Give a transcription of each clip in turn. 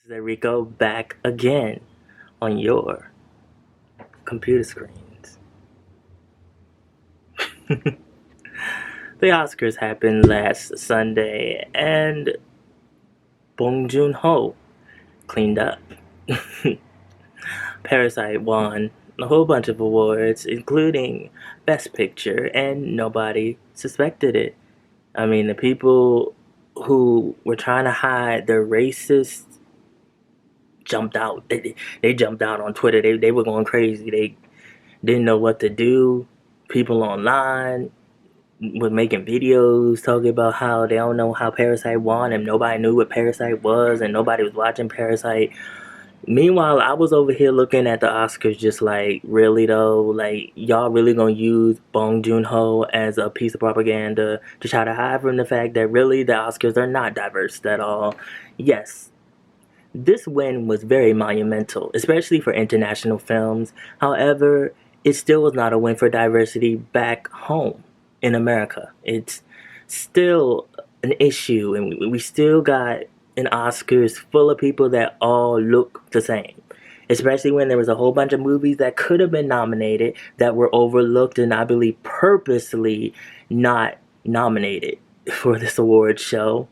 There we go, back again on your computer screens. The Oscars happened last Sunday, and Bong Joon-ho cleaned up. Parasite won a whole bunch of awards, including Best Picture, and nobody suspected it. I mean, the people who were trying to hide their racist jumped out. They jumped out on Twitter. They were going crazy. They didn't know what to do. People online were making videos talking about how they don't know how Parasite won and nobody knew what Parasite was and nobody was watching Parasite. Meanwhile, I was over here looking at the Oscars just like, really though? Like, y'all really gonna use Bong Joon-ho as a piece of propaganda to try to hide from the fact that really the Oscars are not diverse at all? Yes, this win was very monumental, especially for international films. However, it still was not a win for diversity back home in America. It's still an issue, and we still got an Oscars full of people that all look the same. Especially when there was a whole bunch of movies that could have been nominated that were overlooked and I believe purposely not nominated for this award show.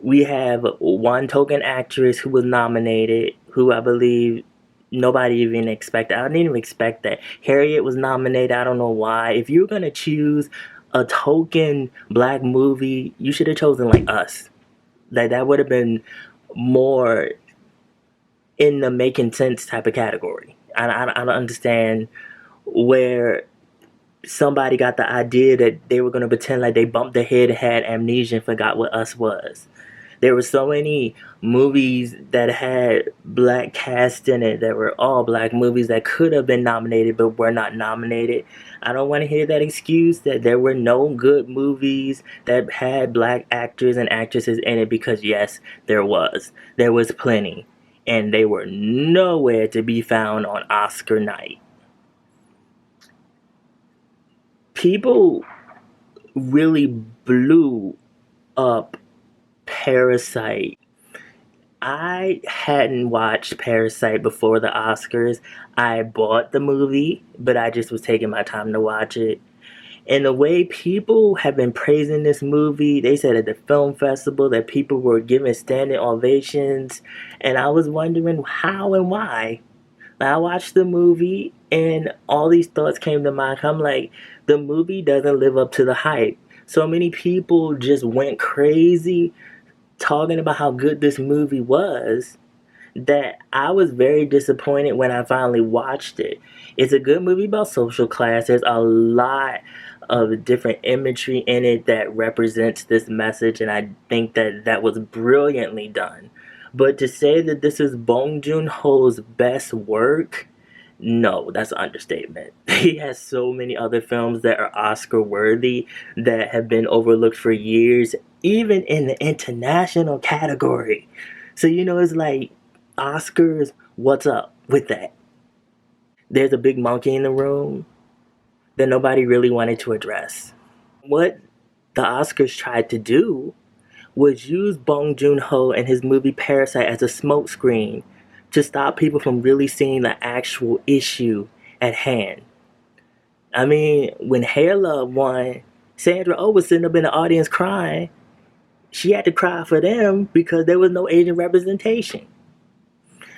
We have one token actress who was nominated, who I believe nobody even expected. I didn't even expect that. Harriet was nominated. I don't know why. If you're gonna choose a token black movie, you should have chosen like Us. That would have been more in the making sense type of category. I don't understand where somebody got the idea that they were gonna pretend like they bumped their head and had amnesia and forgot what Us was. There were so many movies that had black cast in it that were all black movies that could have been nominated but were not nominated. I don't want to hear that excuse that there were no good movies that had black actors and actresses in it, because yes, there was. There was plenty. And they were nowhere to be found on Oscar night. People really blew up Parasite. I hadn't watched Parasite before the Oscars. I bought the movie, but I just was taking my time to watch it. And the way people have been praising this movie, they said at the film festival that people were giving standing ovations, and I was wondering how and why. I watched the movie, and all these thoughts came to mind. I'm like, the movie doesn't live up to the hype. So many people just went crazy talking about how good this movie was that I was very disappointed when I finally watched it. It's a good movie about social class. There's a lot of different imagery in it that represents this message, and I think that that was brilliantly done. But to say that this is Bong Joon-ho's best work, no, that's an understatement. He has so many other films that are Oscar worthy that have been overlooked for years, even in the international category. So, it's like, Oscars, what's up with that? There's a big monkey in the room that nobody really wanted to address. What the Oscars tried to do was use Bong Joon-ho and his movie Parasite as a smokescreen to stop people from really seeing the actual issue at hand. I mean, when Hair Love won, Sandra Oh was sitting up in the audience crying. She had to cry for them because there was no Asian representation.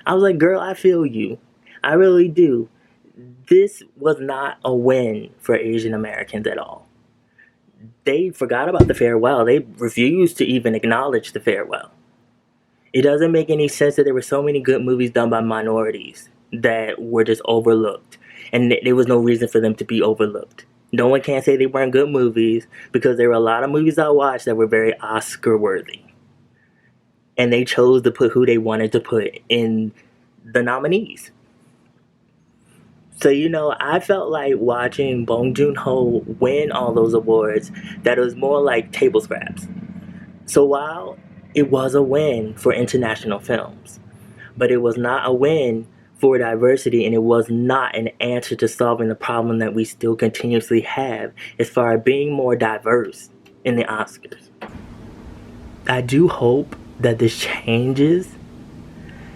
I was like, girl, I feel you. I really do. This was not a win for Asian Americans at all. They forgot about the farewell. They refused to even acknowledge the farewell. It doesn't make any sense that there were so many good movies done by minorities that were just overlooked. And there was no reason for them to be overlooked. No one can say they weren't good movies, because there were a lot of movies I watched that were very Oscar worthy. And they chose to put who they wanted to put in the nominees. So, I felt like watching Bong Joon-ho win all those awards, that it was more like table scraps. So while it was a win for international films, but it was not a win for diversity, and it was not an answer to solving the problem that we still continuously have as far as being more diverse in the Oscars. I do hope that this changes,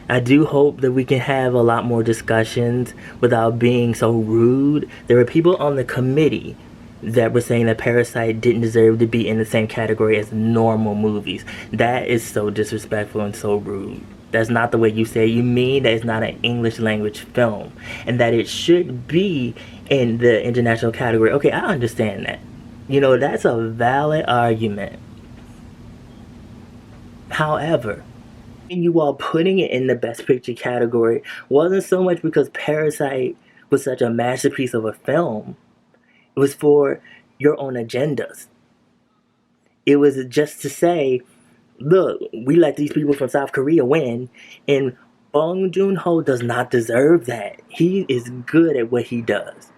I do hope that we can have a lot more discussions without being so rude. There were people on the committee that were saying that Parasite didn't deserve to be in the same category as normal movies. That is so disrespectful and so rude. That's not the way you say it. You mean that it's not an English language film and that it should be in the international category. Okay, I understand that. That's a valid argument. However, you all putting it in the best picture category wasn't so much because Parasite was such a masterpiece of a film. It was for your own agendas. It was just to say, look, we let these people from South Korea win, and Bong Joon Ho does not deserve that. He is good at what he does.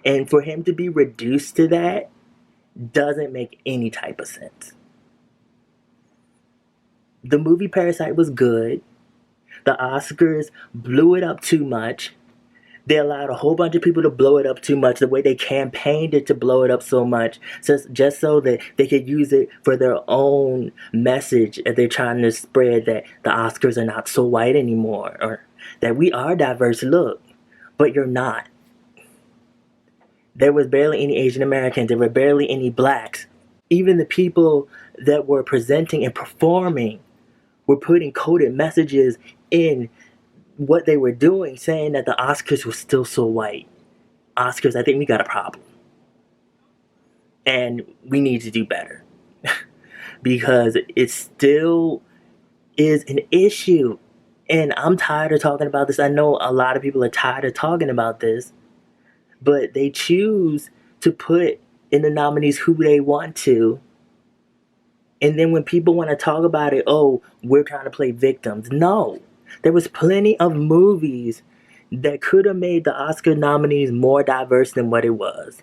And for him to be reduced to that doesn't make any type of sense. The movie Parasite was good. The Oscars blew it up too much. They allowed a whole bunch of people to blow it up too much, the way they campaigned it to blow it up so much, just so that they could use it for their own message that they're trying to spread, that the Oscars are not so white anymore, or that we are diverse. Look, but you're not. There was barely any Asian Americans. There were barely any blacks. Even the people that were presenting and performing were putting coded messages in what they were doing, saying that the Oscars was still so white. Oscars, I think we got a problem. And we need to do better. Because it still is an issue. And I'm tired of talking about this. I know a lot of people are tired of talking about this. But they choose to put in the nominees who they want to. And then when people want to talk about it, oh, we're trying to play victims. No. There was plenty of movies that could have made the Oscar nominees more diverse than what it was.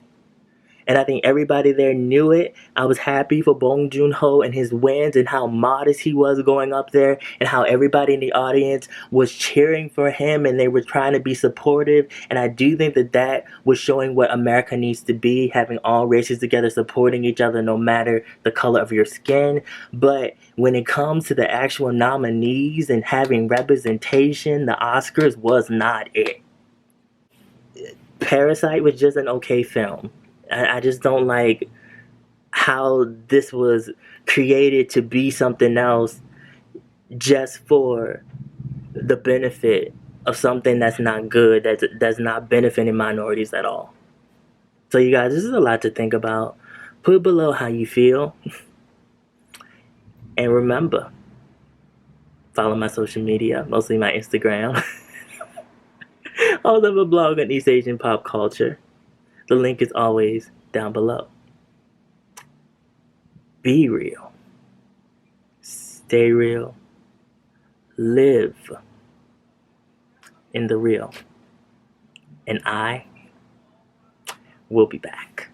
And I think everybody there knew it. I was happy for Bong Joon-ho and his wins and how modest he was going up there and how everybody in the audience was cheering for him and they were trying to be supportive. And I do think that that was showing what America needs to be, having all races together, supporting each other no matter the color of your skin. But when it comes to the actual nominees and having representation, the Oscars was not it. Parasite was just an okay film. I just don't like how this was created to be something else just for the benefit of something that's not good, that's not benefiting minorities at all. So you guys, this is a lot to think about. Put below how you feel. And remember, follow my social media, mostly my Instagram. I also have a blog on East Asian pop culture. The link is always down below. Be real. Stay real. Live in the real. And I will be back.